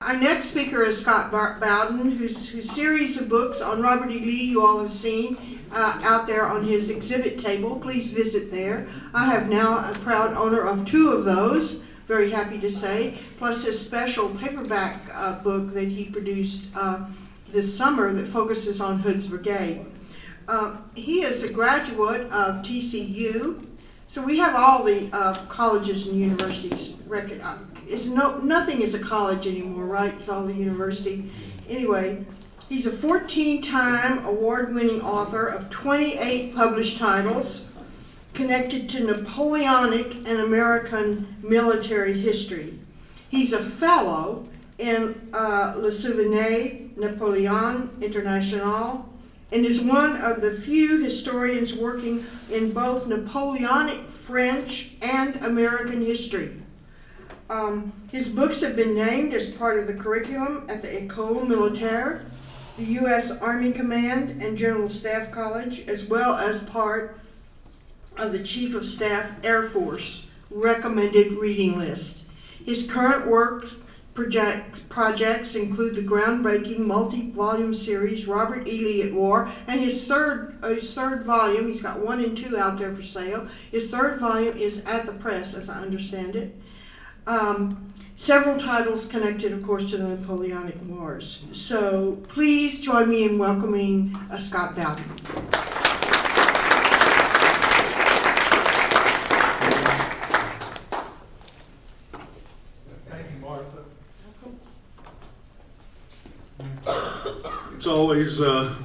Our next speaker is Scott Bowden, whose series of books on Robert E. Lee you all have seen out there on his exhibit table. Please visit there. I have now a proud owner of 2 of those, very happy to say, plus his special paperback book that he produced this summer that focuses on Hood's Brigade. He is a graduate of TCU, so we have all the colleges and universities record. Nothing is a college anymore, right? It's all the university. Anyway, he's a 14-time award-winning author of 28 published titles connected to Napoleonic and American military history. He's a fellow in Le Souvenir Napoleon International and is one of the few historians working in both Napoleonic French and American history. His books have been named as part of the curriculum at the École Militaire, the U.S. Army Command and General Staff College, as well as part of the Chief of Staff Air Force recommended reading list. His current work projects include the groundbreaking multi-volume series Robert E. Lee at War, and his third volume, he's got 1 and 2 out there for sale. His third volume is at the press, as I understand it. Several titles connected, of course, to the Napoleonic Wars. So please join me in welcoming Scott Bowden. Thank you, Martha. It's always a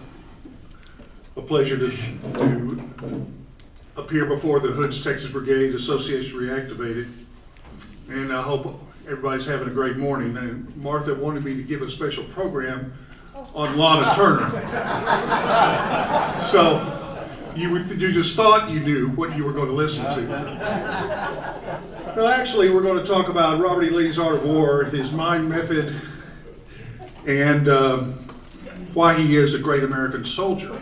pleasure to appear before the Hood's Texas Brigade Association Reactivated, and I hope everybody's having a great morning. And Martha wanted me to give a special program on Lana Turner. So you just thought you knew what you were going to listen to. Well, actually, we're going to talk about Robert E. Lee's Art of War, his mind method, and why he is a great American soldier.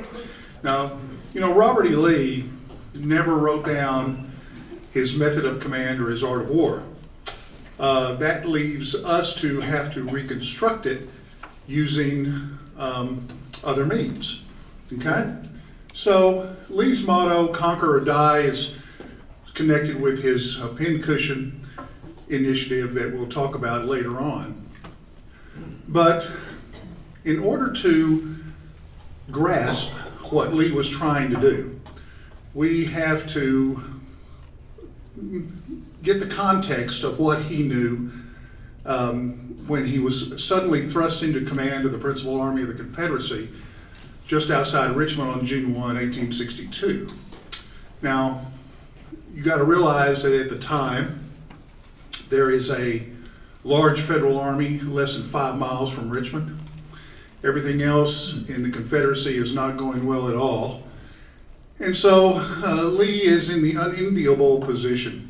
Now, Robert E. Lee never wrote down his method of command or his art of war. That leaves us to have to reconstruct it using other means. Okay? So Lee's motto, "Conquer or Die," is connected with his pincushion initiative that we'll talk about later on. But in order to grasp what Lee was trying to do, we have to get the context of what he knew when he was suddenly thrust into command of the Principal Army of the Confederacy just outside Richmond on June 1, 1862. Now, you got to realize that at the time, there is a large federal army less than 5 miles from Richmond. Everything else in the Confederacy is not going well at all. And so Lee is in the unenviable position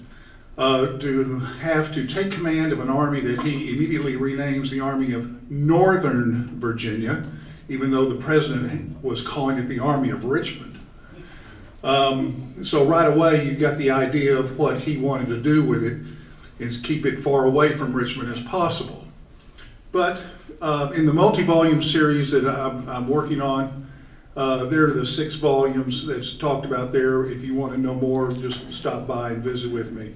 to have to take command of an army that he immediately renames the Army of Northern Virginia, even though the president was calling it the Army of Richmond. So right away you got the idea of what he wanted to do with it, is keep it far away from Richmond as possible. But in the multi-volume series that I'm working on, there are the 6 volumes that's talked about there. If you want to know more, just stop by and visit with me.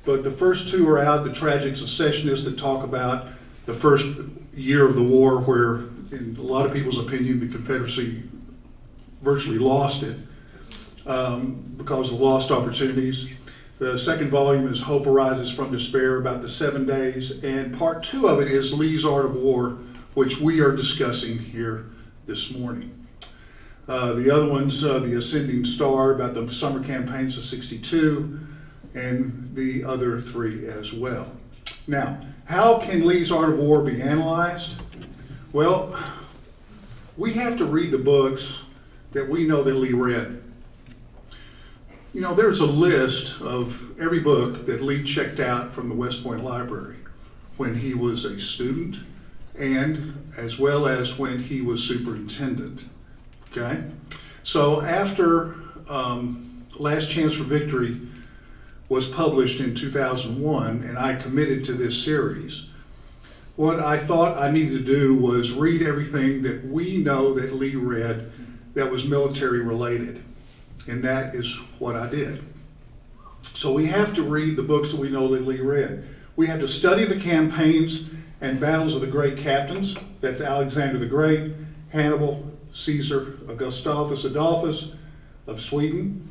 But the first 2 are out, the Tragic Secessionists, that talk about the first year of the war, where, in a lot of people's opinion, the Confederacy virtually lost it because of lost opportunities. The second volume is Hope Arises from Despair, about the 7 days, and part 2 of it is Lee's Art of War, which we are discussing here this morning. The other one's The Ascending Star, about the summer campaigns of '62, and the other 3 as well. Now, how can Lee's Art of War be analyzed? Well, we have to read the books that we know that Lee read. There's a list of every book that Lee checked out from the West Point Library when he was a student and as well as when he was superintendent. Okay? So after Last Chance for Victory was published in 2001, and I committed to this series, what I thought I needed to do was read everything that we know that Lee read that was military related. And that is what I did. So we have to read the books that we know that Lee read. We have to study the campaigns and battles of the great captains. That's Alexander the Great, Hannibal, Caesar, Gustavus Adolphus of Sweden,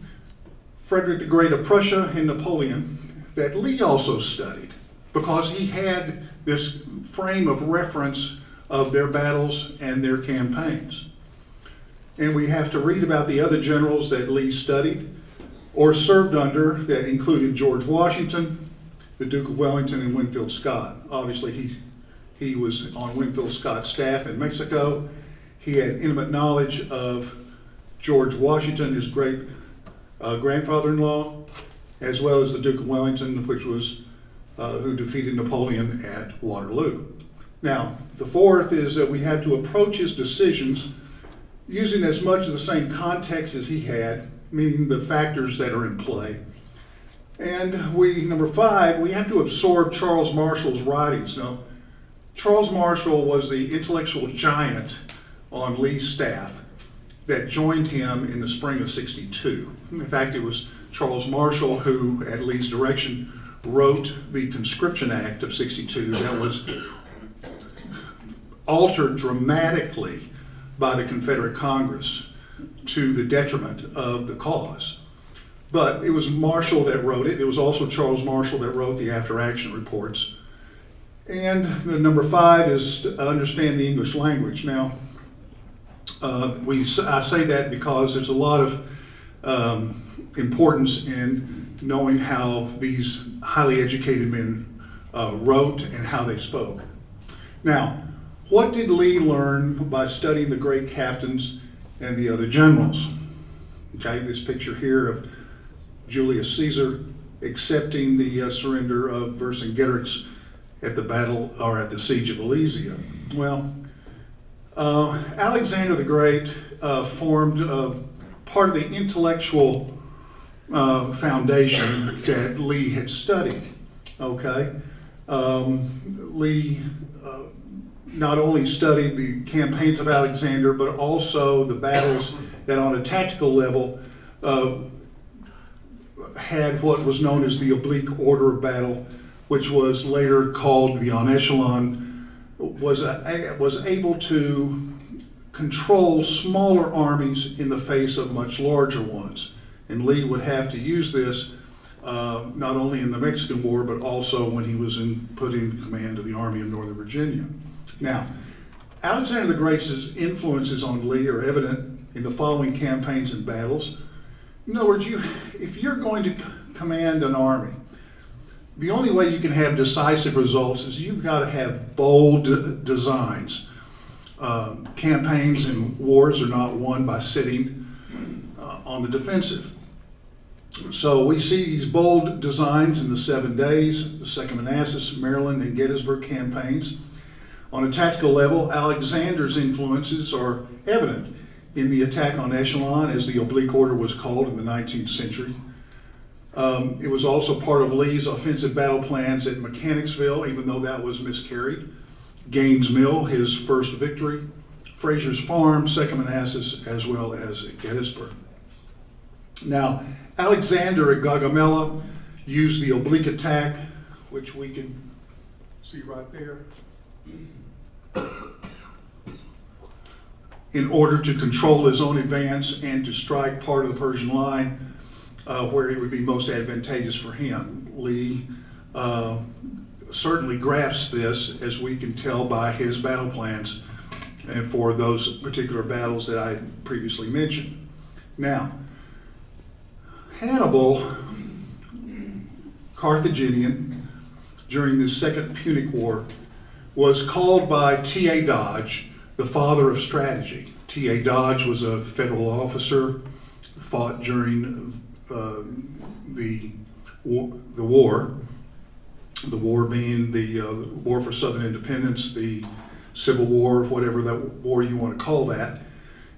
Frederick the Great of Prussia, and Napoleon, that Lee also studied because he had this frame of reference of their battles and their campaigns. And we have to read about the other generals that Lee studied or served under that included George Washington, the Duke of Wellington, and Winfield Scott. Obviously, he was on Winfield Scott's staff in Mexico. He had intimate knowledge of George Washington, his great grandfather-in-law, as well as the Duke of Wellington, which was who defeated Napoleon at Waterloo. Now, the fourth is that we have to approach his decisions using as much of the same context as he had, meaning the factors that are in play. And number five, we have to absorb Charles Marshall's writings. Now, Charles Marshall was the intellectual giant on Lee's staff that joined him in the spring of '62. In fact, it was Charles Marshall who, at Lee's direction, wrote the Conscription Act of '62 that was altered dramatically by the Confederate Congress to the detriment of the cause. But it was Marshall that wrote it. It was also Charles Marshall that wrote the after-action reports. And the number five is to understand the English language. Now, I say that because there's a lot of importance in knowing how these highly educated men wrote and how they spoke. Now, what did Lee learn by studying the great captains and the other generals? Okay, this picture here of Julius Caesar accepting the surrender of Vercingetorix at the battle or at the siege of Alesia. Well, Alexander the Great formed part of the intellectual foundation that Lee had studied. Okay, Lee not only studied the campaigns of Alexander, but also the battles that on a tactical level had what was known as the oblique order of battle, which was later called the en echelon, was able to control smaller armies in the face of much larger ones. And Lee would have to use this not only in the Mexican War, but also when he was put in command of the Army of Northern Virginia. Now, Alexander the Great's influences on Lee are evident in the following campaigns and battles. In other words, if you're going to command an army, the only way you can have decisive results is you've got to have bold designs. Campaigns and wars are not won by sitting on the defensive. So we see these bold designs in the 7 Days, the Second Manassas, Maryland, and Gettysburg campaigns. On a tactical level, Alexander's influences are evident in the attack on Echelon, as the oblique order was called in the 19th century. It was also part of Lee's offensive battle plans at Mechanicsville, even though that was miscarried. Gaines Mill, his first victory. Frazier's Farm, Second Manassas, as well as at Gettysburg. Now, Alexander at Gaugamela used the oblique attack, which we can see right there, in order to control his own advance and to strike part of the Persian line where it would be most advantageous for him. Lee certainly grasped this, as we can tell by his battle plans and for those particular battles that I previously mentioned. Now, Hannibal, Carthaginian, during the Second Punic War, was called by T.A. Dodge the father of strategy. T.A. Dodge was a federal officer, fought during the war being the War for Southern Independence, the Civil War, whatever that war you want to call that.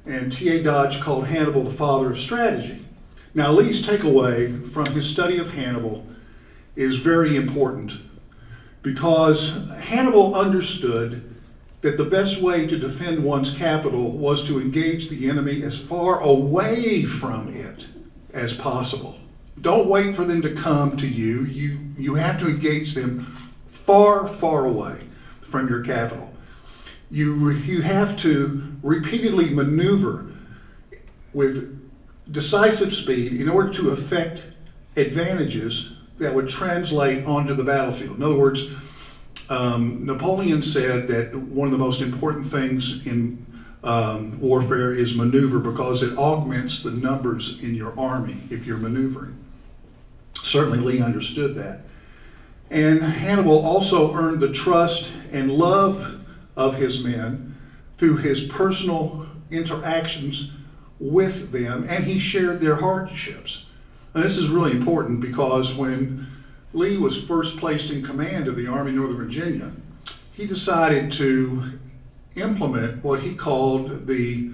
And T.A. Dodge called Hannibal the father of strategy. Now, Lee's takeaway from his study of Hannibal is very important. because Hannibal understood that the best way to defend one's capital was to engage the enemy as far away from it as possible. Don't wait for them to come to you. You have to engage them far, far away from your capital. You have to repeatedly maneuver with decisive speed in order to effect advantages that would translate onto the battlefield. In other words, Napoleon said that one of the most important things in warfare is maneuver, because it augments the numbers in your army if you're maneuvering. Certainly Lee understood that. And Hannibal also earned the trust and love of his men through his personal interactions with them, and he shared their hardships. And this is really important because when Lee was first placed in command of the Army of Northern Virginia, he decided to implement what he called the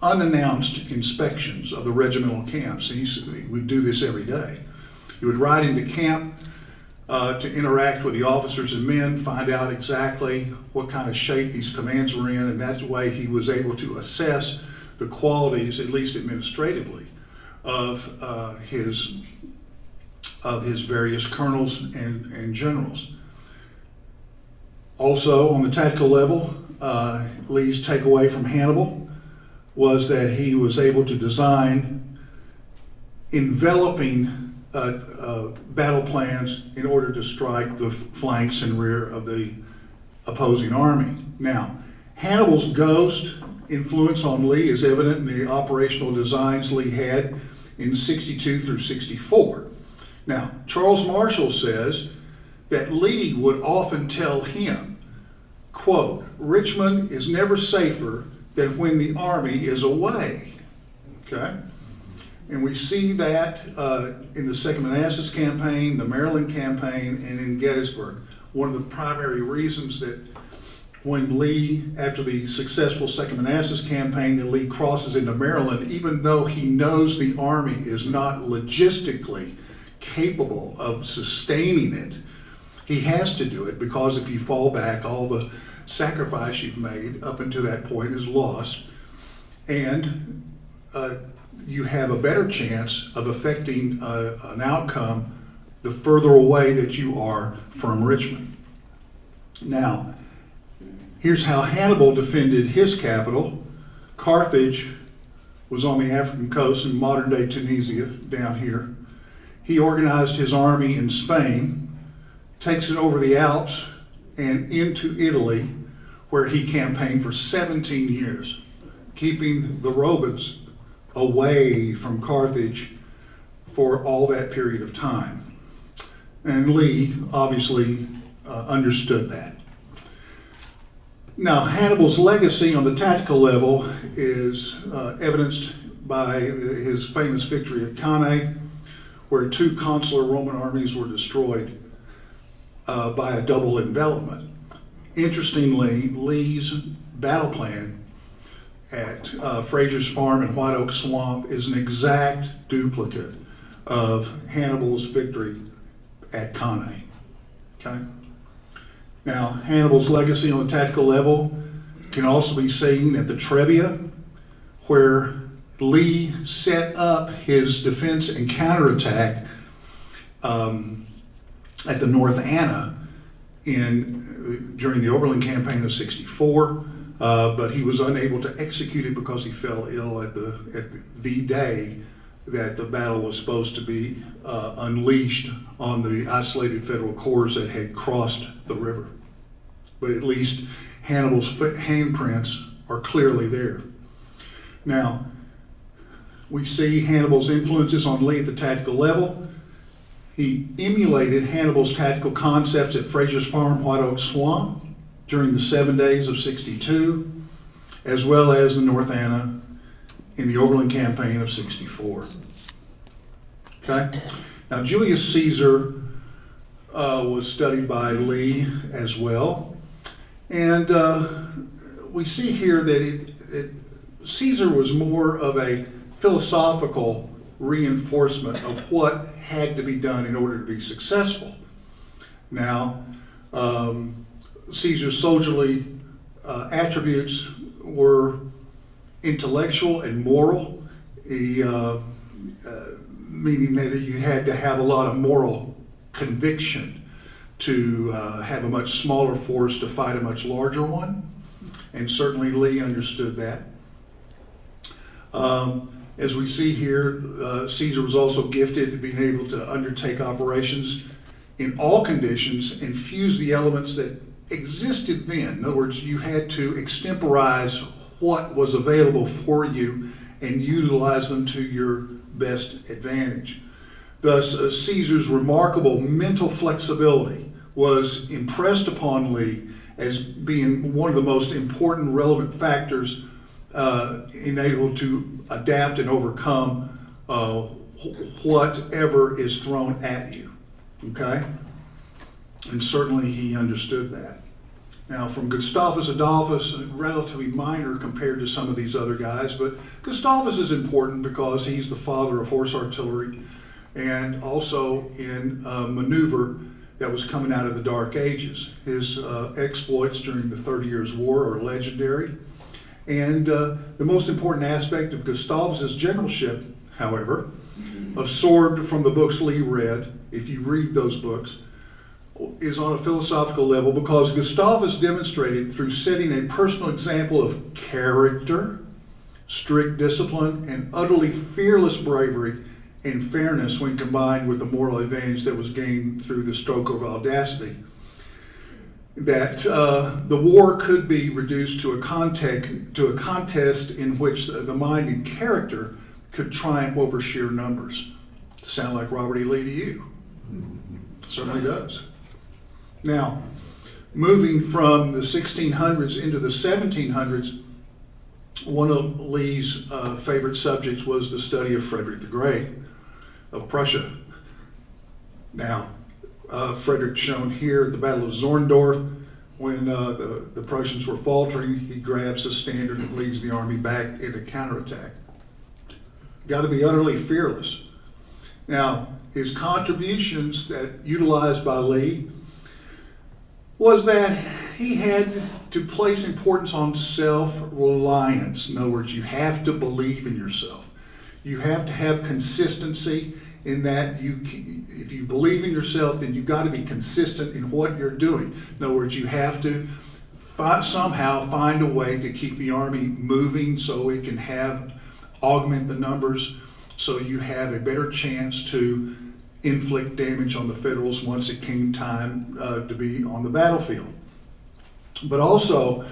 unannounced inspections of the regimental camps. He would do this every day. He would ride into camp to interact with the officers and men, find out exactly what kind of shape these commands were in, and that's the way he was able to assess the qualities, at least administratively, of his various colonels and generals. Also, on the tactical level, Lee's takeaway from Hannibal was that he was able to design enveloping battle plans in order to strike the flanks and rear of the opposing army. Now, Hannibal's ghost influence on Lee is evident in the operational designs Lee had in 62 through 64. Now, Charles Marshall says that Lee would often tell him, quote, "Richmond is never safer than when the army is away." Okay? And we see that in the Second Manassas campaign, the Maryland campaign, and in Gettysburg. One of the primary reasons that when Lee, after the successful Second Manassas campaign, that Lee crosses into Maryland, even though he knows the army is not logistically capable of sustaining it, he has to do it, because if you fall back, all the sacrifice you've made up until that point is lost, and you have a better chance of affecting an outcome the further away that you are from Richmond. Now, here's how Hannibal defended his capital. Carthage was on the African coast in modern-day Tunisia, down here. He organized his army in Spain, takes it over the Alps and into Italy, where he campaigned for 17 years, keeping the Romans away from Carthage for all that period of time. And Lee obviously understood that. Now, Hannibal's legacy on the tactical level is evidenced by his famous victory at Cannae, where 2 consular Roman armies were destroyed by a double envelopment. Interestingly, Lee's battle plan at Frazier's Farm and White Oak Swamp is an exact duplicate of Hannibal's victory at Cannae. Okay? Now, Hannibal's legacy on the tactical level can also be seen at the Trebia, where Lee set up his defense and counterattack at the North Anna during the Overland Campaign of 64, but he was unable to execute it because he fell ill at the day that the battle was supposed to be unleashed on the isolated federal corps that had crossed the river. But at least Hannibal's handprints are clearly there. Now, we see Hannibal's influences on Lee at the tactical level. He emulated Hannibal's tactical concepts at Frazier's Farm, White Oak Swamp during the 7 days of 62, as well as the North Anna in the Overland Campaign of 64. Okay? Now, Julius Caesar was studied by Lee as well. And we see here that Caesar was more of a philosophical reinforcement of what had to be done in order to be successful. Now, Caesar's soldierly attributes were intellectual and moral, meaning that you had to have a lot of moral conviction to have a much smaller force to fight a much larger one, and certainly Lee understood that. As we see here, Caesar was also gifted at being able to undertake operations in all conditions and fuse the elements that existed then. In other words, you had to extemporize what was available for you and utilize them to your best advantage. Thus, Caesar's remarkable mental flexibility was impressed upon Lee as being one of the most important relevant factors enabled to adapt and overcome whatever is thrown at you. Okay? And certainly he understood that. Now, from Gustavus Adolphus, relatively minor compared to some of these other guys, but Gustavus is important because he's the father of horse artillery and also in maneuver that was coming out of the Dark Ages. His exploits during the 30 Years' War are legendary. And the most important aspect of Gustavus's generalship, however, absorbed from the books Lee read, if you read those books, is on a philosophical level because Gustavus demonstrated through setting a personal example of character, strict discipline, and utterly fearless bravery and fairness when combined with the moral advantage that was gained through the stroke of audacity, that the war could be reduced to a contest in which the mind and character could triumph over sheer numbers. Sound like Robert E. Lee to you? Certainly does. Now, moving from the 1600s into the 1700s, one of Lee's favorite subjects was the study of Frederick the Great of Prussia. Now, Frederick shown here at the Battle of Zorndorf, when the Prussians were faltering, he grabs a standard and leads the army back in a counterattack. Got to be utterly fearless. Now, his contributions that utilized by Lee was that he had to place importance on self-reliance. In other words, you have to believe in yourself. You have to have consistency in that if you believe in yourself, then you've got to be consistent in what you're doing. In other words, you have to somehow find a way to keep the army moving so it can augment the numbers so you have a better chance to inflict damage on the Federals once it came time to be on the battlefield. But also,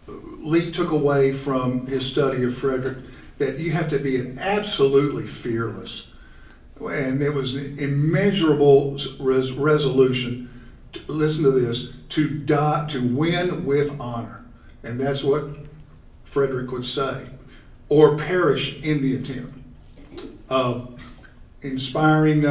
Lee took away from his study of Frederick that you have to be absolutely fearless. And there was an immeasurable resolution, listen to this, to win with honor. And that's what Frederick would say, or perish in the attempt. Inspiring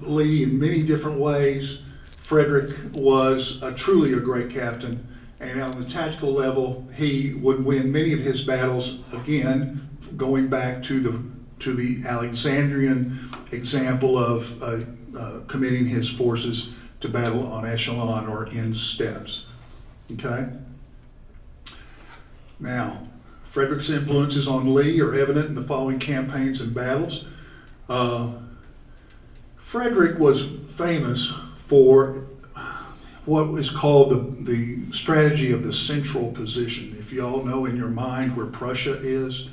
Lee in many different ways, Frederick was truly a great captain. And on the tactical level, he would win many of his battles, again, going back to the Alexandrian example of committing his forces to battle on echelon or in steps. Okay? Now, Frederick's influences on Lee are evident in the following campaigns and battles. Frederick was famous for what is called the strategy of the central position. If you all know in your mind where Prussia is,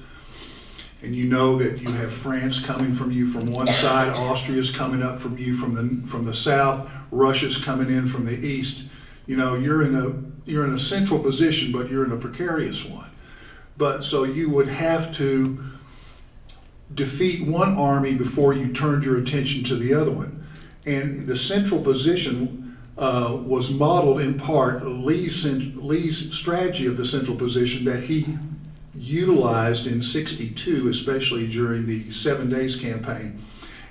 and you know that you have France coming from you from one side, Austria's coming up from you from the south, Russia's coming in from the east. You know, you're in a central position, but you're in a precarious one. But so you would have to defeat one army before you turned your attention to the other one. And the central position was modeled in part Lee's strategy of the central position that he utilized in 62, especially during the 7 Days campaign,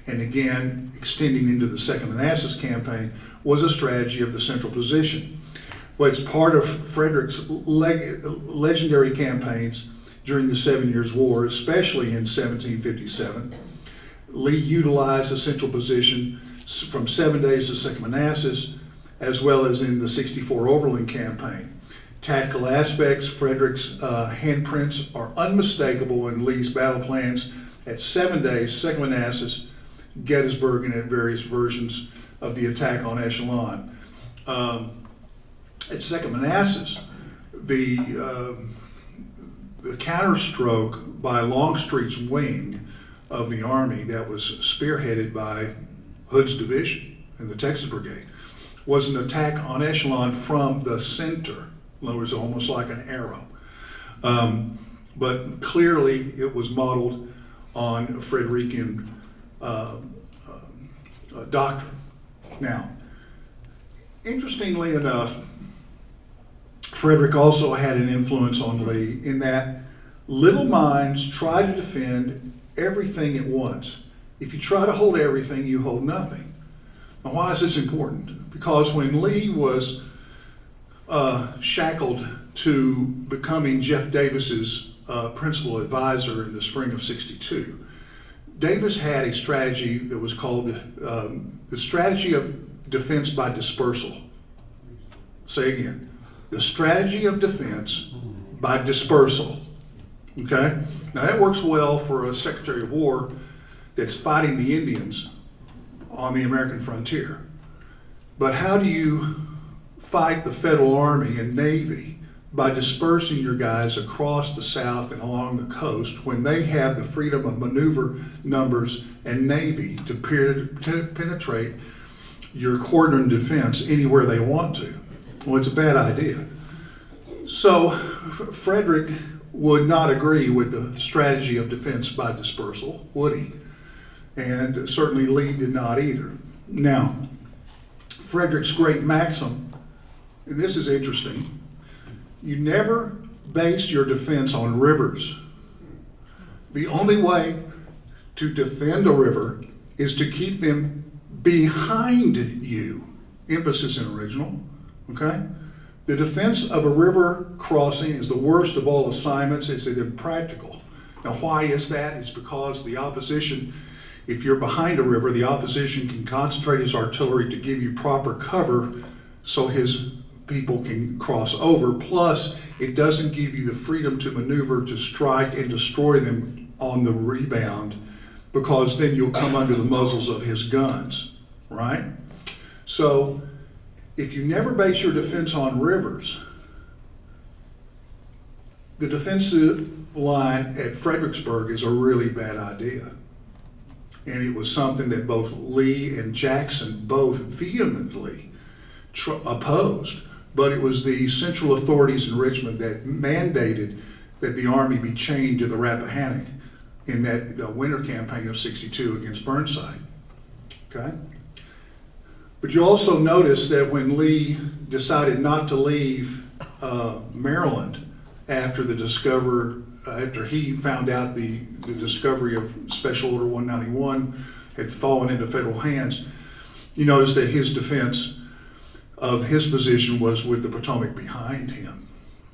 and again extending into the Second Manassas campaign, was a strategy of the central position. Well, it's part of Frederick's legendary campaigns during the 7 Years' War, especially in 1757. Lee utilized the central position from 7 days to Second Manassas, as well as in the 64 Overland Campaign. Tactical aspects, Frederick's handprints are unmistakable in Lee's battle plans at 7 days, Second Manassas, Gettysburg, and at various versions of the attack on Echelon. At Second Manassas, the counterstroke by Longstreet's wing of the Army that was spearheaded by Hood's division in the Texas Brigade was an attack on Echelon from the center. In other words, almost like an arrow. But clearly it was modeled on Frederican doctrine. Now, interestingly enough, Frederick also had an influence on Lee in that little minds try to defend everything at once. If you try to hold everything, you hold nothing. Now, why is this important? Because when Lee was shackled to becoming Jeff Davis's principal advisor in the spring of '62, Davis had a strategy that was called the strategy of defense by dispersal. Say again, the strategy of defense by dispersal. Okay? Now that works well for a Secretary of War that's fighting the Indians on the American frontier. But how do you fight the Federal Army and Navy by dispersing your guys across the South and along the coast when they have the freedom of maneuver, numbers, and Navy to penetrate your cordon defense anywhere they want to? Well, it's a bad idea. So Frederick would not agree with the strategy of defense by dispersal, would he? And certainly Lee did not either. Now, Frederick's great maxim, and this is interesting, you never base your defense on rivers. The only way to defend a river is to keep them behind you. Emphasis in original, okay? The defense of a river crossing is the worst of all assignments. It's impractical. Now, why is that? It's because the opposition, if you're behind a river, the opposition can concentrate his artillery to give you proper cover so his people can cross over. Plus, it doesn't give you the freedom to maneuver, to strike and destroy them on the rebound, because then you'll come under the muzzles of his guns, right? So, if you never base your defense on rivers, the defensive line at Fredericksburg is a really bad idea. And it was something that both Lee and Jackson both vehemently opposed. But it was the central authorities in Richmond that mandated that the Army be chained to the Rappahannock in that winter campaign of '62 against Burnside. Okay? But you also notice that when Lee decided not to leave Maryland after he found out the discovery of Special Order 191 had fallen into federal hands, you notice that his defense of his position was with the Potomac behind him.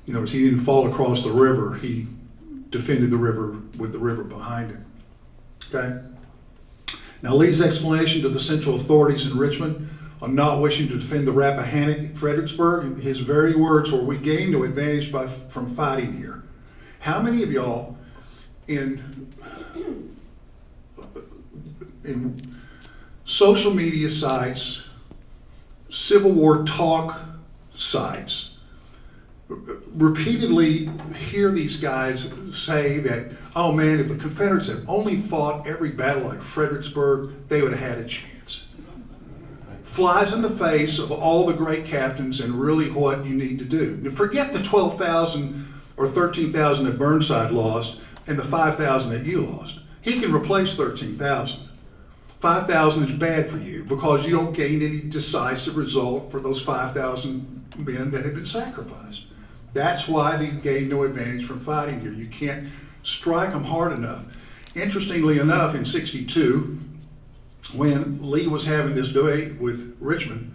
You notice he didn't fall across the river, he defended the river with the river behind him. Okay? Now, Lee's explanation to the central authorities in Richmond on not wishing to defend the Rappahannock at Fredericksburg, his very words were, "We gain no advantage from fighting here." How many of y'all in social media sites, Civil War talk sites, repeatedly hear these guys say that, oh man, if the Confederates had only fought every battle like Fredericksburg, they would have had a chance? Flies in the face of all the great captains and really what you need to do. Now forget the 12,000 or 13,000 that Burnside lost and the 5,000 that you lost. He can replace 13,000. 5,000 is bad for you because you don't gain any decisive result for those 5,000 men that have been sacrificed. That's why they gain no advantage from fighting here. You can't strike them hard enough. Interestingly enough, in '62, when Lee was having this debate with Richmond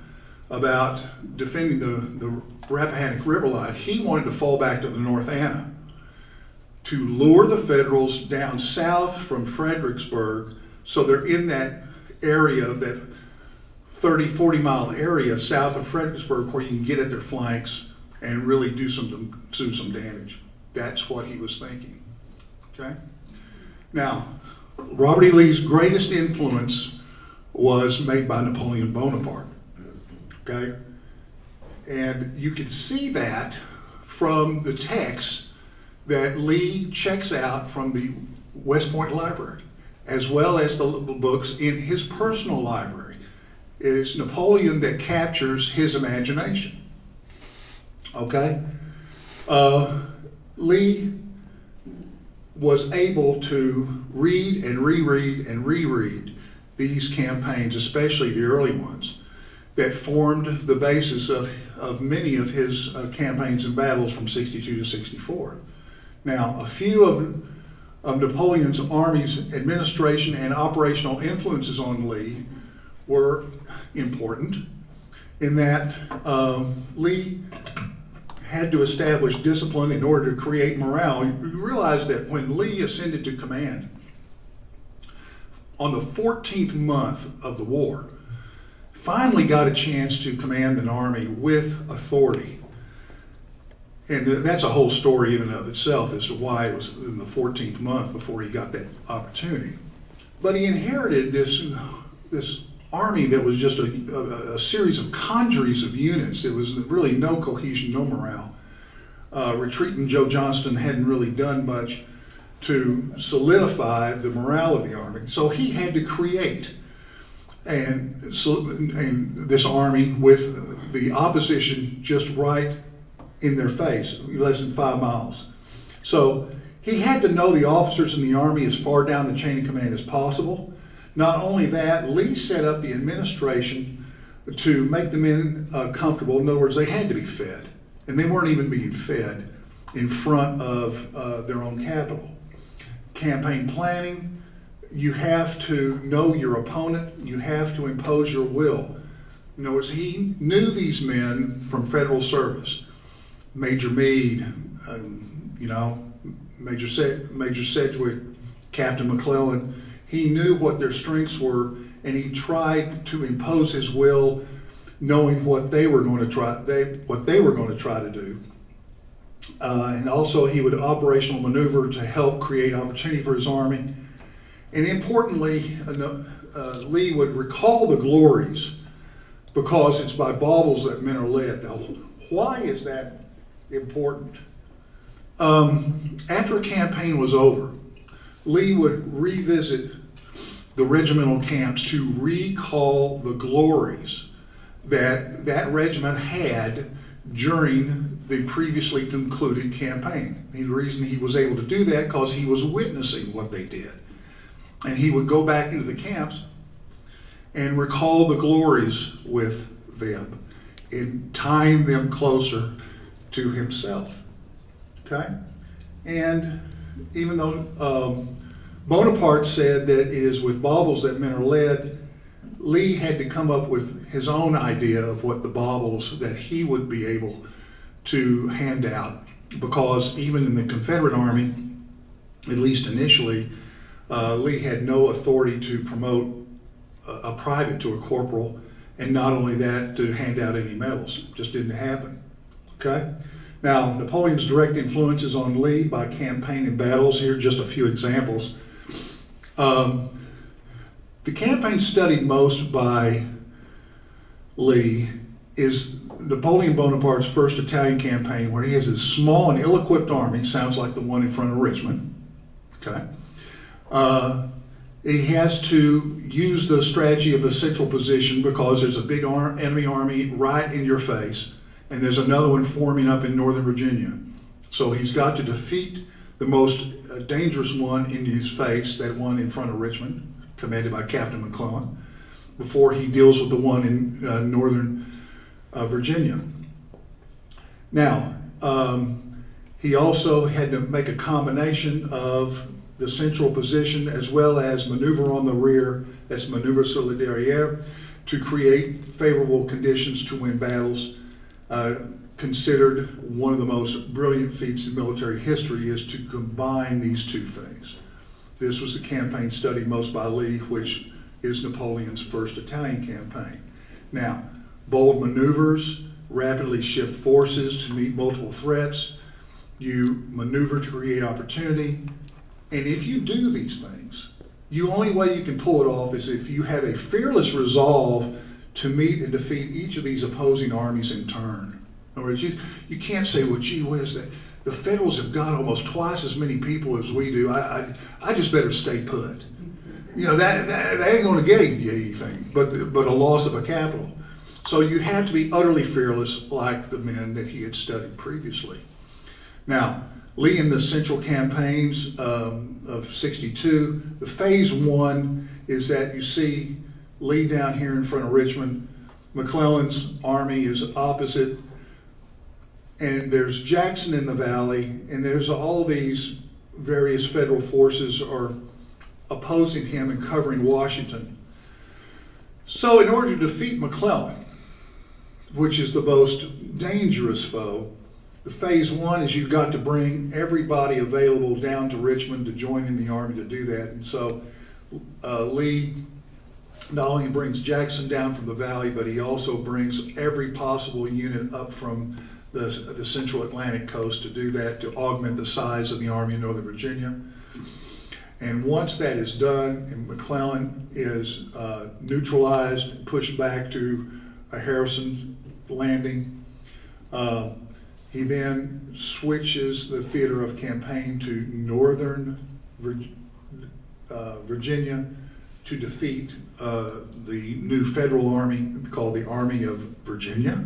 about defending the Rappahannock River line, he wanted to fall back to the North Anna to lure the Federals down south from Fredericksburg, so they're in that area, that 30, 40 mile area south of Fredericksburg where you can get at their flanks and really do some damage. That's what he was thinking, okay? Now, Robert E. Lee's greatest influence was made by Napoleon Bonaparte, okay? And you can see that from the text that Lee checks out from the West Point Library, as well as the books in his personal library. It is Napoleon that captures his imagination, okay? Lee was able to read and reread and reread these campaigns, especially the early ones, that formed the basis of many of his campaigns and battles from 62 to 64. Now, a few of Napoleon's army's administration and operational influences on Lee were important in that Lee had to establish discipline in order to create morale. You realize that when Lee ascended to command, on the 14th month of the war, finally got a chance to command an army with authority. And that's a whole story in and of itself as to why it was in the 14th month before he got that opportunity. But he inherited this army that was just a series of congeries of units. There was really no cohesion, no morale. Retreating Joe Johnston hadn't really done much to solidify the morale of the army. So he had to create and this army with the opposition just right in their face, less than 5 miles. So he had to know the officers in the army as far down the chain of command as possible. Not only that, Lee set up the administration to make the men comfortable. In other words, they had to be fed, and they weren't even being fed in front of their own capital. Campaign planning, you have to know your opponent, you have to impose your will. In other words, he knew these men from federal service. Major Meade, Major Sedgwick, Captain McClellan. He knew what their strengths were, and he tried to impose his will, knowing what they were going to try to do. And also, he would operational maneuver to help create opportunity for his army. And importantly, Lee would recall the glories, because it's by baubles that men are led. Now, why is that important? After a campaign was over, Lee would revisit the regimental camps to recall the glories that that regiment had during the previously concluded campaign. The reason he was able to do that because he was witnessing what they did. And he would go back into the camps and recall the glories with them and tying them closer to himself. Okay? And even though Bonaparte said that it is with baubles that men are led, Lee had to come up with his own idea of what the baubles that he would be able to hand out, because even in the Confederate Army, at least initially, Lee had no authority to promote a private to a corporal, and not only that, to hand out any medals. It just didn't happen. Okay? Now, Napoleon's direct influences on Lee by campaign and battles, here are just a few examples. The campaign studied most by Lee is Napoleon Bonaparte's first Italian campaign, where he has a small and ill-equipped army, sounds like the one in front of Richmond. Okay? He has to use the strategy of a central position because there's a big enemy army right in your face, and there's another one forming up in Northern Virginia. So he's got to defeat the most dangerous one in his face, that one in front of Richmond, commanded by Captain McClellan, before he deals with the one in Northern Virginia. Now, he also had to make a combination of the central position as well as maneuver on the rear, that's maneuver solidaire, to create favorable conditions to win battles. considered one of the most brilliant feats in military history is to combine these two things. This was the campaign studied most by Lee, which is Napoleon's first Italian campaign. Now, bold maneuvers, rapidly shift forces to meet multiple threats. You maneuver to create opportunity. And if you do these things, the only way you can pull it off is if you have a fearless resolve to meet and defeat each of these opposing armies in turn. In other words, you can't say, well, gee whiz, the Federals have got almost twice as many people as we do. I just better stay put. You know, that ain't going to get you anything but a loss of a capital. So you have to be utterly fearless like the men that he had studied previously. Now, Lee in the central campaigns of 62, the phase one is that you see Lee down here in front of Richmond. McClellan's army is opposite, and there's Jackson in the valley, and there's all these various federal forces are opposing him and covering Washington. So in order to defeat McClellan, which is the most dangerous foe, the phase one is you've got to bring everybody available down to Richmond to join in the army to do that. And so Lee not only brings Jackson down from the valley, but he also brings every possible unit up from the central Atlantic coast to do that, to augment the size of the Army in Northern Virginia. And once that is done and McClellan is neutralized, pushed back to a Harrison landing, he then switches the theater of campaign to Northern Virginia to defeat the new federal army called the Army of Virginia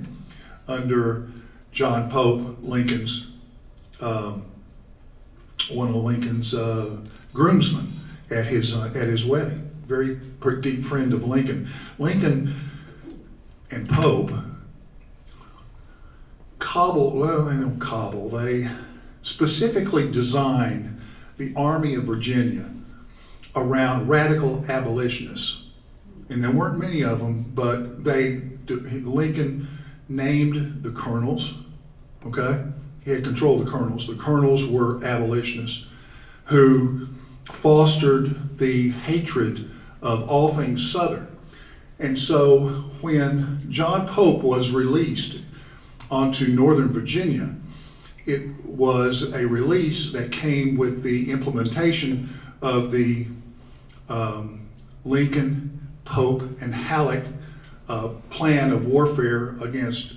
under John Pope, Lincoln's one of Lincoln's groomsmen at his wedding. Very deep friend of Lincoln. Lincoln and Pope they specifically designed the Army of Virginia around radical abolitionists. And there weren't many of them, but Lincoln named the colonels, okay? He had control of the colonels. The colonels were abolitionists who fostered the hatred of all things Southern. And so when John Pope was released onto Northern Virginia, it was a release that came with the implementation of the Lincoln, Pope, and Halleck plan of warfare against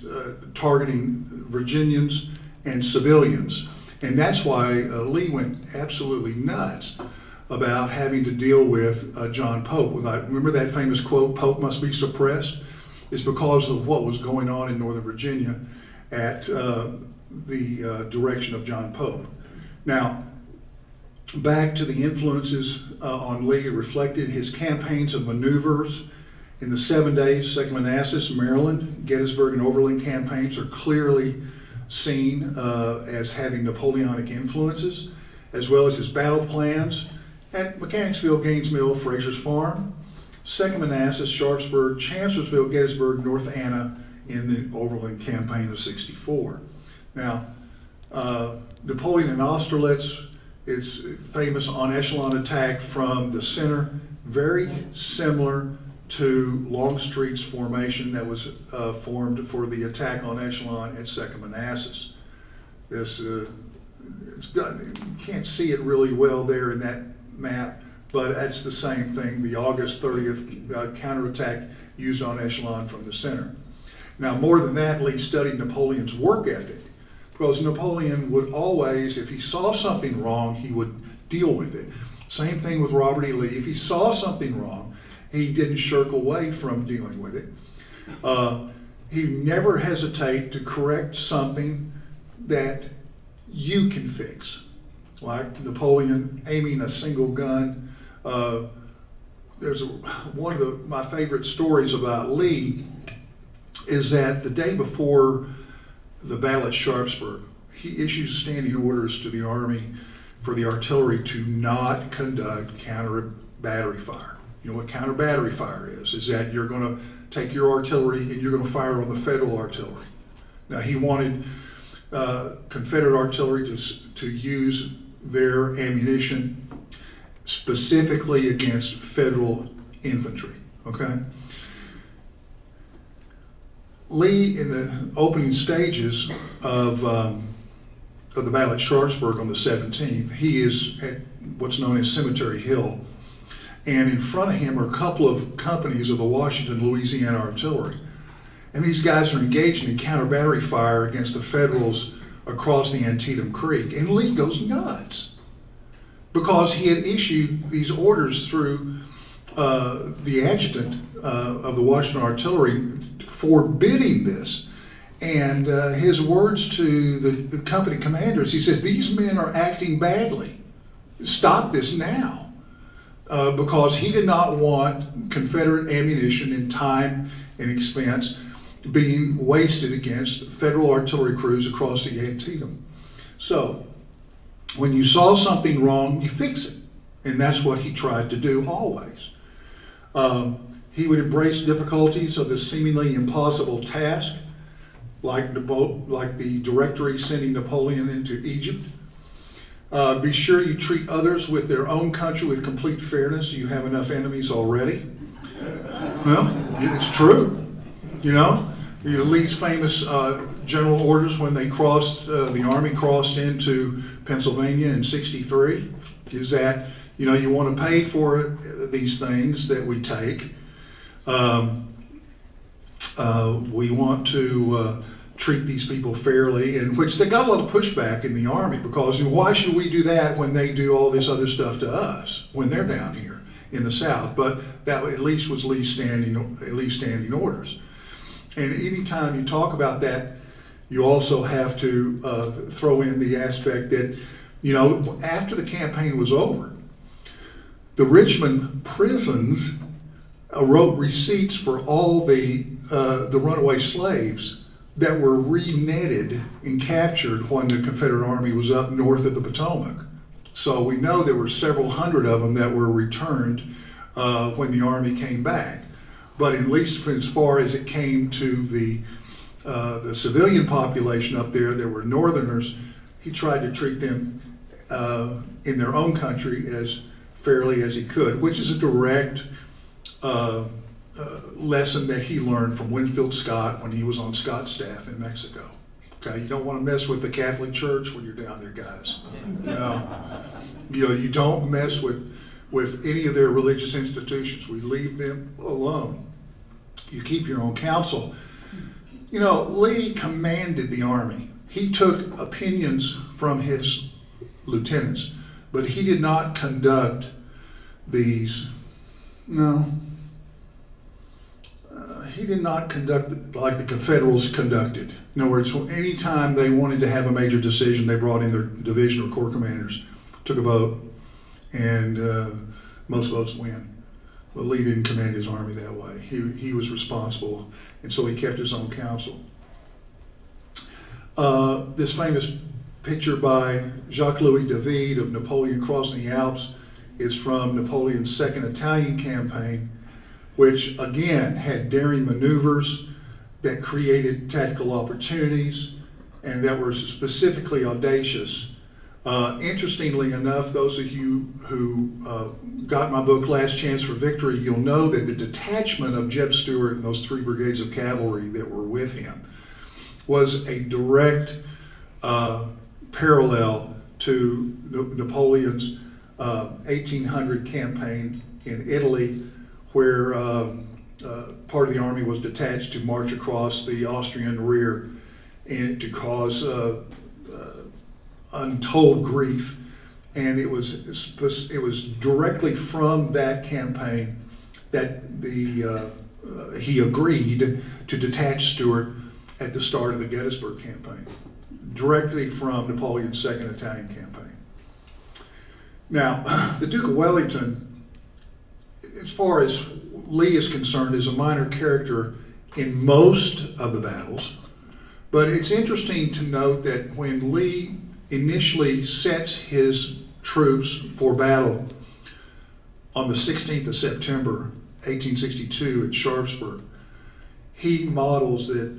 targeting Virginians and civilians. And that's why Lee went absolutely nuts about having to deal with John Pope. Remember that famous quote, "Pope must be suppressed"? It's because of what was going on in Northern Virginia at the direction of John Pope. Now, back to the influences on Lee, reflected his campaigns of maneuvers in the 7 days, 2nd Manassas, Maryland, Gettysburg, and Overland campaigns are clearly seen as having Napoleonic influences, as well as his battle plans at Mechanicsville, Gainesville, Frazier's Farm, 2nd Manassas, Sharpsburg, Chancellorsville, Gettysburg, North Anna in the Overland campaign of 64. Now, Napoleon in Austerlitz is famous on echelon attack from the center, very similar to Longstreet's formation that was formed for the attack on echelon at 2nd Manassas. You can't see it really well there in that map, but that's the same thing, the August 30th counterattack used on echelon from the center. Now, more than that, Lee studied Napoleon's work ethic, because Napoleon would always, if he saw something wrong, he would deal with it. Same thing with Robert E. Lee. If he saw something wrong, he didn't shirk away from dealing with it. He never hesitate to correct something that you can fix. Like Napoleon aiming a single gun. There's one of my favorite stories about Lee is that the day before the battle at Sharpsburg, he issues standing orders to the Army for the artillery to not conduct counter battery fire. You know what counter battery fire is that you're going to take your artillery and you're going to fire on the Federal artillery. Now, he wanted Confederate artillery to use their ammunition specifically against Federal infantry, okay? Lee, in the opening stages of the battle at Sharpsburg on the 17th, he is at what's known as Cemetery Hill, and in front of him are a couple of companies of the Washington, Louisiana Artillery. And these guys are engaging in counter battery fire against the Federals across the Antietam Creek. And Lee goes nuts because he had issued these orders through the adjutant of the Washington Artillery forbidding this. And his words to the company commanders, he says, "These men are acting badly. Stop this now." Because he did not want Confederate ammunition and time and expense being wasted against Federal artillery crews across the Antietam. So, when you saw something wrong, you fix it. And that's what he tried to do always. He would embrace difficulties of this seemingly impossible task, like the Directory sending Napoleon into Egypt. Be sure you treat others with their own country with complete fairness. You have enough enemies already. Well, it's true. You know, Lee's famous general orders when they crossed, the Army crossed into Pennsylvania in '63, is that, you know, you want to pay for these things that we take. We want to treat these people fairly, in which they got a lot of pushback in the Army, because why should we do that when they do all this other stuff to us when they're down here in the South? But that at least was Lee's standing orders. And anytime you talk about that, you also have to throw in the aspect that, you know, after the campaign was over, the Richmond prisons wrote receipts for all the runaway slaves that were re-netted and captured when the Confederate Army was up north of the Potomac. So we know there were several hundred of them that were returned when the Army came back. But at least as far as it came to the civilian population up there, there were Northerners. He tried to treat them in their own country as fairly as he could, which is a direct lesson that he learned from Winfield Scott when he was on Scott's staff in Mexico. Okay, you don't want to mess with the Catholic Church when you're down there, guys. You know, you don't mess with any of their religious institutions. We leave them alone. You keep your own counsel. You know, Lee commanded the Army. He took opinions from his lieutenants, but he did not conduct these. No. He did not conduct like the Confederates conducted. In other words, anytime they wanted to have a major decision, they brought in their division or corps commanders, took a vote, and most votes win. But Lee didn't command his army that way. He was responsible, and so he kept his own counsel. This famous picture by Jacques-Louis David of Napoleon crossing the Alps is from Napoleon's Second Italian campaign, which again had daring maneuvers that created tactical opportunities and that were specifically audacious. Interestingly enough, those of you who got my book, Last Chance for Victory, you'll know that the detachment of Jeb Stuart and those 3 brigades of cavalry that were with him was a direct parallel to Napoleon's 1800 campaign in Italy, where part of the army was detached to march across the Austrian rear and to cause untold grief. And it was directly from that campaign that he agreed to detach Stuart at the start of the Gettysburg campaign, directly from Napoleon's Second Italian campaign. Now, the Duke of Wellington, as far as Lee is concerned, is a minor character in most of the battles, but it's interesting to note that when Lee initially sets his troops for battle on the 16th of September, 1862 at Sharpsburg, he models it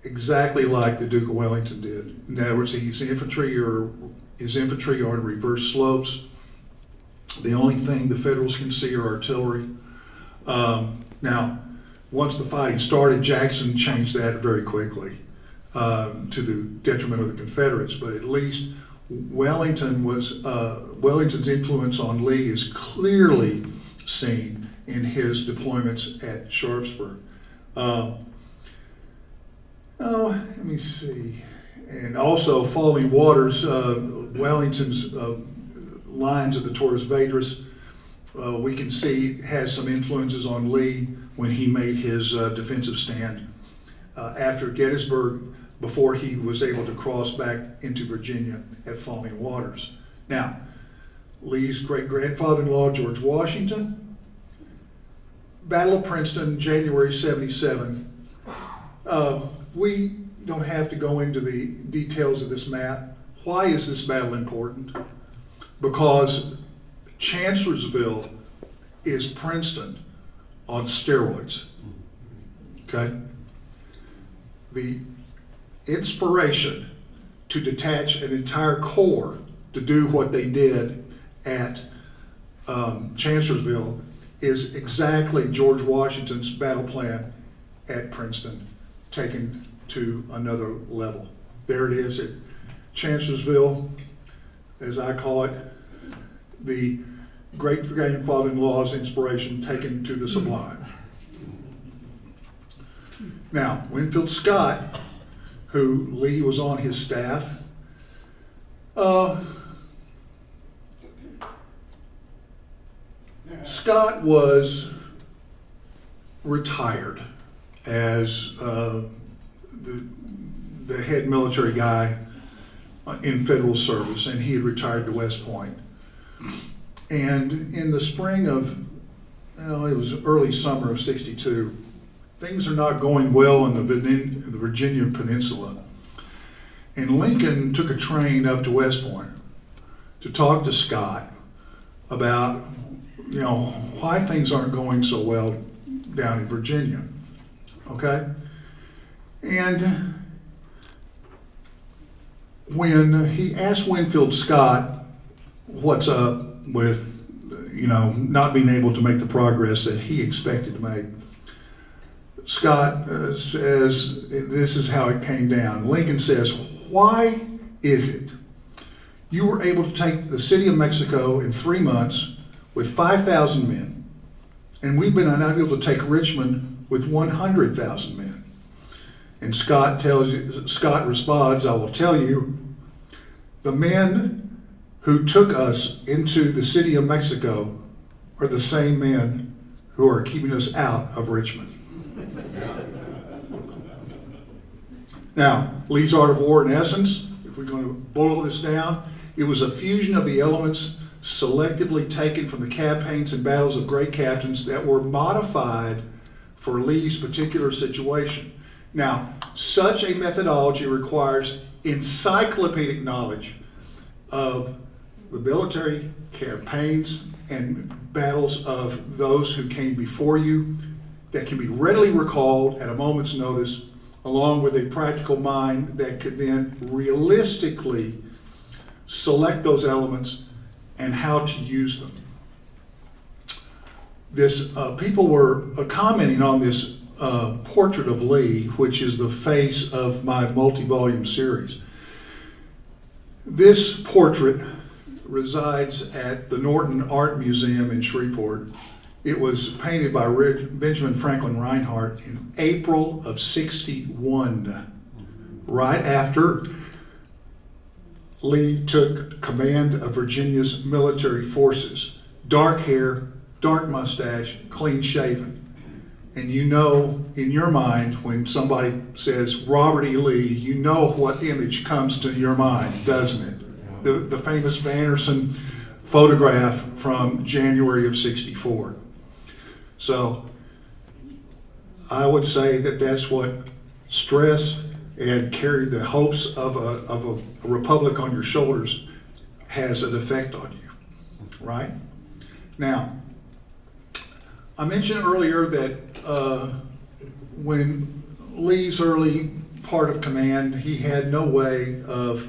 exactly like the Duke of Wellington did. In other words, his infantry are on reverse slopes. The only thing the Federals can see are artillery. Now, once the fighting started, Jackson changed that very quickly to the detriment of the Confederates. But at least Wellington's influence on Lee is clearly seen in his deployments at Sharpsburg. Let me see. And also, Falling Waters, Wellington's lines of the Torres Vedras, we can see has some influences on Lee when he made his defensive stand after Gettysburg, before he was able to cross back into Virginia at Falling Waters. Now, Lee's great-grandfather-in-law, George Washington, Battle of Princeton, January 77. We don't have to go into the details of this map. Why is this battle important? Because Chancellorsville is Princeton on steroids, okay? The inspiration to detach an entire corps to do what they did at Chancellorsville is exactly George Washington's battle plan at Princeton, taken to another level. There it is at Chancellorsville, as I call it, the great-grandfather-in-law's inspiration taken to the sublime. Now, Winfield Scott, who Lee was on his staff, Scott was retired as the head military guy in federal service, and he had retired to West Point. And in the spring of, it was early summer of '62, things are not going well in the Virginia Peninsula. And Lincoln took a train up to West Point to talk to Scott about, why things aren't going so well down in Virginia, okay? And when he asked Winfield Scott what's up with, not being able to make the progress that he expected to make, Scott says, this is how it came down. Lincoln says, why is it you were able to take the city of Mexico in 3 months with 5,000 men, and we've been unable to take Richmond with 100,000 men? And Scott responds, I will tell you, the men who took us into the city of Mexico are the same men who are keeping us out of Richmond. Now, Lee's Art of War, in essence, if we're going to boil this down, it was a fusion of the elements selectively taken from the campaigns and battles of great captains that were modified for Lee's particular situation. Now, such a methodology requires encyclopedic knowledge of the military campaigns and battles of those who came before you that can be readily recalled at a moment's notice, along with a practical mind that could then realistically select those elements and how to use them. People were commenting on this portrait of Lee, which is the face of my multi-volume series. This portrait resides at the Norton Art Museum in Shreveport. It was painted by Benjamin Franklin Reinhardt in April of '61, right after Lee took command of Virginia's military forces. Dark hair, dark mustache, clean shaven. And in your mind, when somebody says Robert E. Lee, you know what image comes to your mind, doesn't it? The famous Vanderson photograph from January of '64. So I would say that that's what stress and carry the hopes of a republic on your shoulders has an effect on you, right? Now, I mentioned earlier that when Lee's early part of command, he had no way of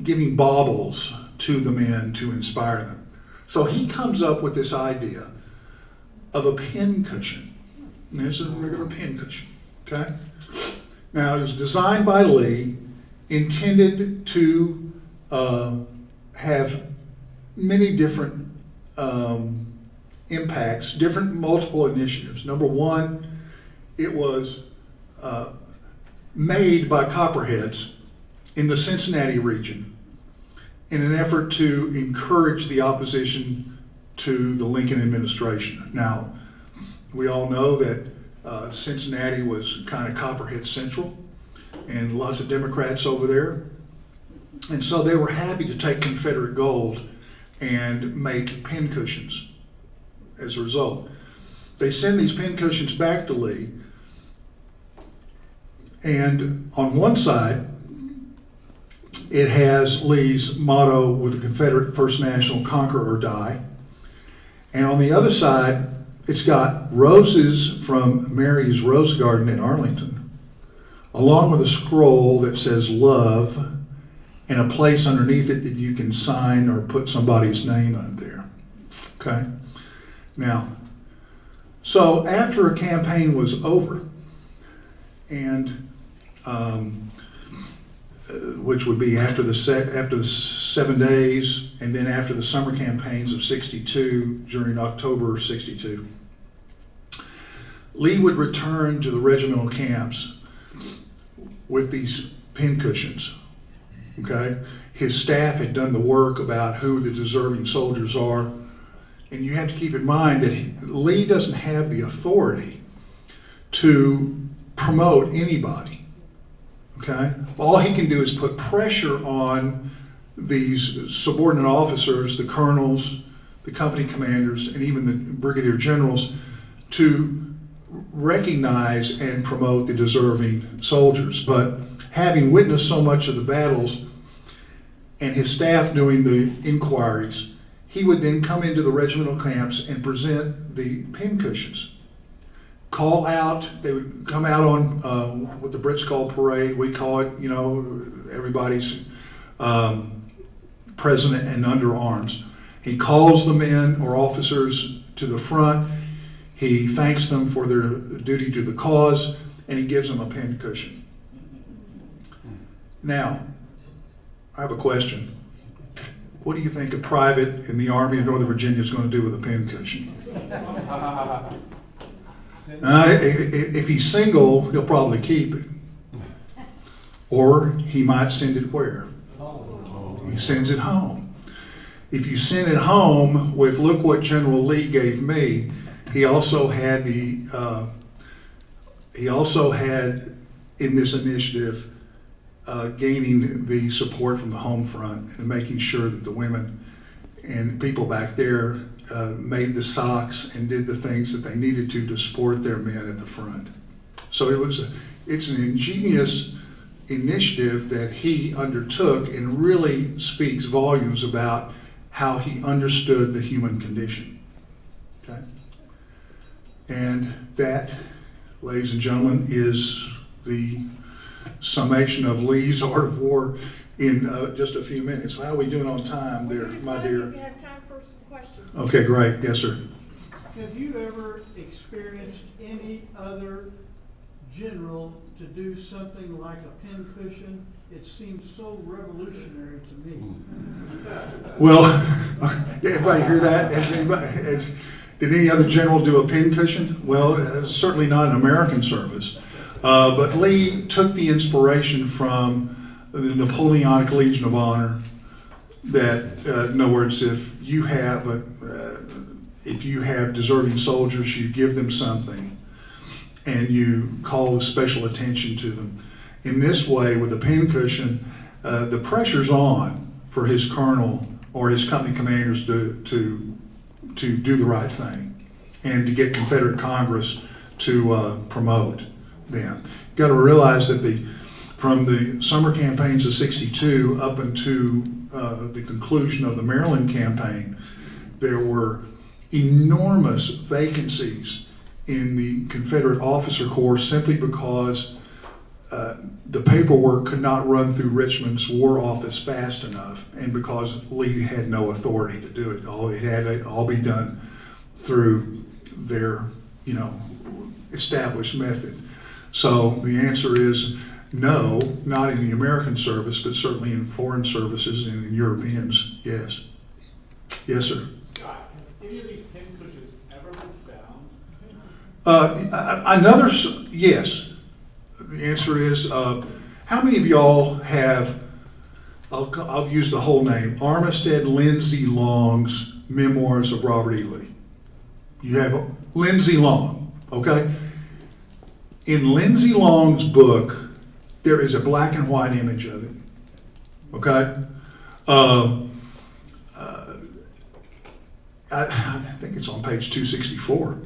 giving baubles to the men to inspire them. So he comes up with this idea of a pin cushion. And this is a regular pin cushion, okay? Now, it was designed by Lee, intended to have many different impacts, different multiple initiatives. Number one, it was made by Copperheads in the Cincinnati region in an effort to encourage the opposition to the Lincoln administration. Now, we all know that Cincinnati was kind of Copperhead Central and lots of Democrats over there. And so they were happy to take Confederate gold and make pin cushions as a result. They send these pin cushions back to Lee, and on one side, it has Lee's motto with the Confederate First National, "Conquer or Die." And on the other side, it's got roses from Mary's Rose Garden in Arlington, along with a scroll that says "Love," and a place underneath it that you can sign or put somebody's name up there. Okay? Now, so after a campaign was over, and which would be after the 7 days, and then after the summer campaigns of '62, during October '62, Lee would return to the regimental camps with these pin cushions. Okay, his staff had done the work about who the deserving soldiers are, and you have to keep in mind that Lee doesn't have the authority to promote anybody. Okay, all he can do is put pressure on these subordinate officers, the colonels, the company commanders, and even the brigadier generals, to recognize and promote the deserving soldiers. But having witnessed so much of the battles and his staff doing the inquiries, he would then come into the regimental camps and present the pin cushions. Call out, they would come out on what the Brits call parade. We call it, everybody's present and under arms. He calls the men or officers to the front. He thanks them for their duty to the cause, and he gives them a pin cushion. Now, I have a question. What do you think a private in the Army of Northern Virginia is going to do with a pin cushion? If he's single, he'll probably keep it. Or he might send it where? He sends it home. If you send it home with, look what General Lee gave me, he also had in this initiative gaining the support from the home front and making sure that the women and people back there made the socks and did the things that they needed to support their men at the front. So it's an ingenious initiative that he undertook, and really speaks volumes about how he understood the human condition. Okay? And that, ladies and gentlemen, is the summation of Lee's Art of War in just a few minutes. How are we doing on time there, my dear? We have time for some questions. Okay, great. Yes, sir. Have you ever experienced any other general to do something like a pin cushion? It seems so revolutionary to me. Well, everybody hear that? Did any other general do a pin cushion? Well, certainly not in American service. But Lee took the inspiration from the Napoleonic Legion of Honor. That, in other words, if you have deserving soldiers, you give them something, and you call special attention to them. In this way, with a pin cushion, the pressure's on for his colonel or his company commanders to do the right thing and to get Confederate Congress to promote them. You've got to realize that from the summer campaigns of '62 up into the conclusion of the Maryland campaign, there were enormous vacancies in the Confederate Officer Corps simply because the paperwork could not run through Richmond's War Office fast enough, and because Lee had no authority to do it. It had to all be done through their, established method. So the answer is no, not in the American service, but certainly in foreign services and in Europeans, yes. Yes, sir. Have any of these pincushions ever been found? Yes. The answer is, how many of y'all have, I'll use the whole name, Armistead Lindsay Long's Memoirs of Robert E. Lee? You have Lindsay Long, okay? In Lindsay Long's book, there is a black and white image of it, okay? I think it's on page 264,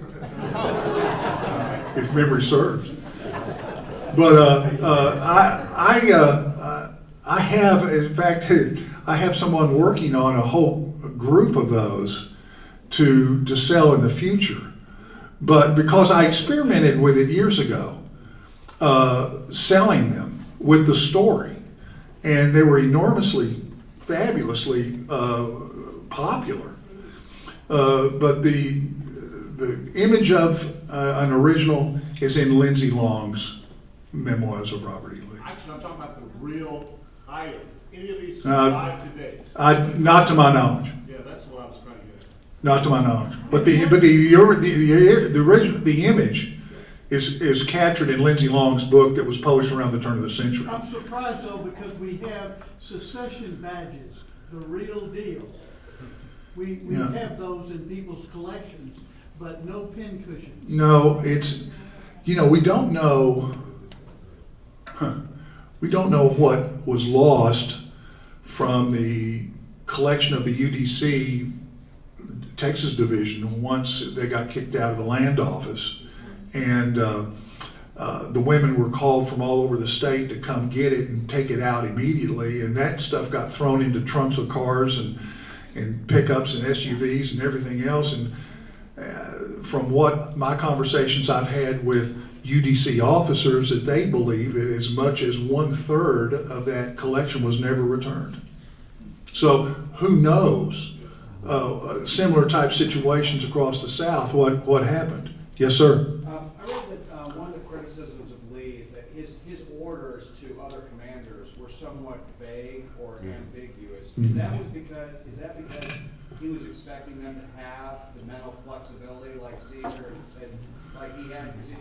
if memory serves. But I have, in fact, I have someone working on a whole group of those to sell in the future. But because I experimented with it years ago, selling them with the story, and they were enormously, fabulously popular. But the image of an original is in Lindsay Long's Memoirs of Robert E. Lee. Actually, I'm talking about the real items. Any of these survive today? Not to my knowledge. Yeah, that's what I was trying to get at. Not to my knowledge. But the image is captured in Lindsay Long's book that was published around the turn of the century. I'm surprised though, because we have secession badges, the real deal. We have those in people's collections, but no pincushions. No, it's, we don't know. We don't know what was lost from the collection of the UDC Texas division once they got kicked out of the land office, and the women were called from all over the state to come get it and take it out immediately, and that stuff got thrown into trunks of cars and pickups and SUVs and everything else. And from what my conversations I've had with UDC officers, is they believe that as much as 1/3 of that collection was never returned. So who knows? Similar type situations across the South. What happened? Yes, sir. I read that one of the criticisms of Lee is that his orders to other commanders were somewhat vague or ambiguous. Is that because he was expecting them to have the mental flexibility like Caesar and like he had? Because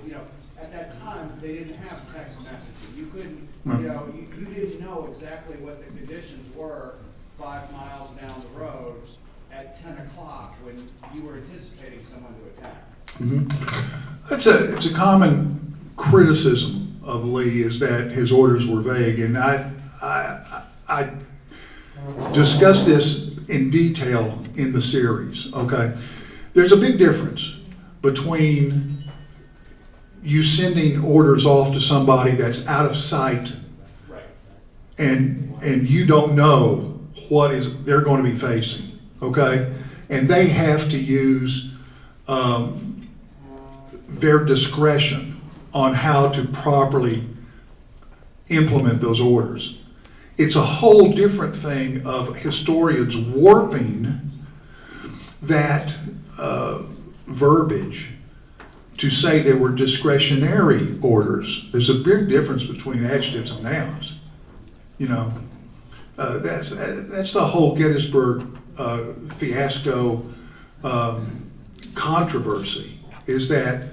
at that time they didn't have text messaging. You couldn't, you didn't know exactly what the conditions were 5 miles down the road at 10 o'clock when you were anticipating someone to attack. It's a common criticism of Lee, is that his orders were vague, and I discuss this in detail in the series. Okay, there's a big difference between you sending orders off to somebody that's out of sight, Right. and you don't know what they're going to be facing. Okay, and they have to use their discretion on how to properly implement those orders. It's a whole different thing of historians warping that verbiage to say they were discretionary orders. There's a big difference between adjectives and nouns. That's the whole Gettysburg fiasco controversy, is that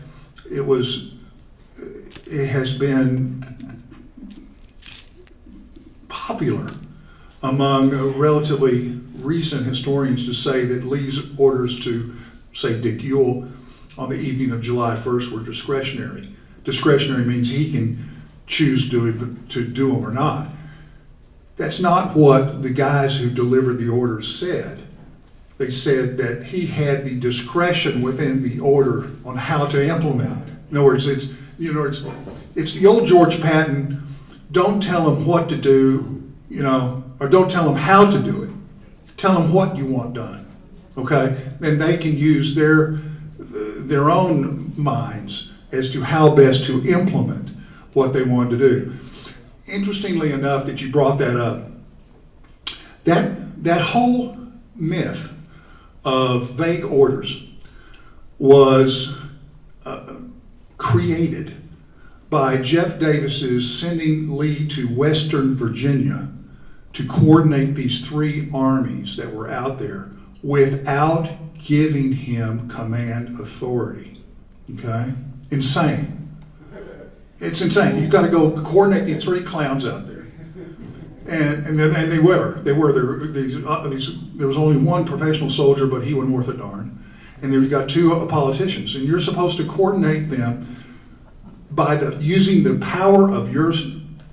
it has been popular among relatively recent historians to say that Lee's orders to, say, Dick Ewell on the evening of July 1st were discretionary. Discretionary means he can choose to do them or not. That's not what the guys who delivered the orders said. They said that he had the discretion within the order on how to implement it. In other words, it's the old George Patton, don't tell them what to do, or don't tell them how to do it. Tell them what you want done. Okay? Then they can use their own minds as to how best to implement what they wanted to do. Interestingly enough that you brought that up, that whole myth of vague orders was created by Jeff Davis's sending Lee to Western Virginia to coordinate these three armies that were out there without giving him command authority. Okay? Insane. It's insane. You've got to go coordinate these three clowns out there. And they were. There was only one professional soldier, but he wasn't worth a darn. And then you've got two politicians. And you're supposed to coordinate them by using the power of your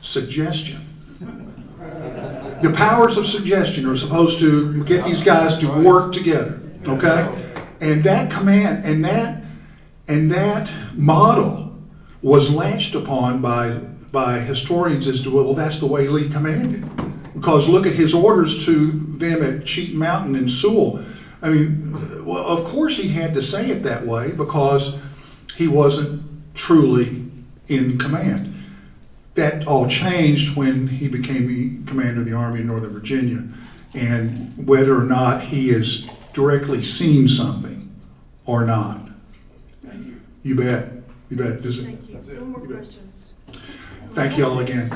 suggestion. The powers of suggestion are supposed to get these guys to work together, okay? And that command and that model was latched upon by historians as to, well, that's the way Lee commanded. Because look at his orders to them at Cheaton Mountain in Sewell. I mean, well, of course he had to say it that way because he wasn't truly in command. That all changed when he became the commander of the Army in Northern Virginia, and whether or not he has directly seen something or not. You bet. You bet. Thank you. No more questions. Thank you all again.